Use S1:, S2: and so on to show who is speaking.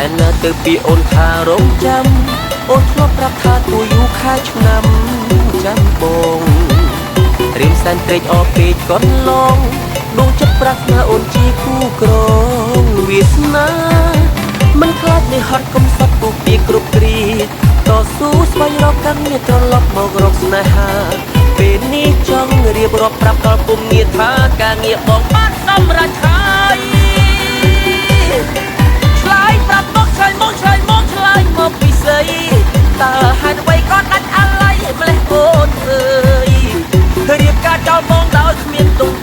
S1: ឯណាទៅពីអូនថារងចាំអូនធ្លាប់ប្រាប់ថាទូយូខែឆ្នាំចាំបងរៀមសែនត្រេកអរពេកកន្លងដួងចិត្តប្រាថ្នាអូនជាគូក្រងវាសនាមិនខ្លាចនេះហត់កំសត់ពុះពីគ្រប់គ្រាតស៊ូស្វែងរកកាន់ងារត្រឡប់មករកស្នេហាពេលនេះចង់រៀបរាប់ប្រាប់ដល់គុំងារថាការងារបងបានសម្រេចហើយឆ្លើយប្រាប់មកឆ្លើយមកឆ្លើយមកឆ្លើយមកពីស្អីតើហេតុអ្វីក៏ដាច់អាឡ័យម្លេះអូនអើយរៀបការចោលបងដោយគ្មានទុំ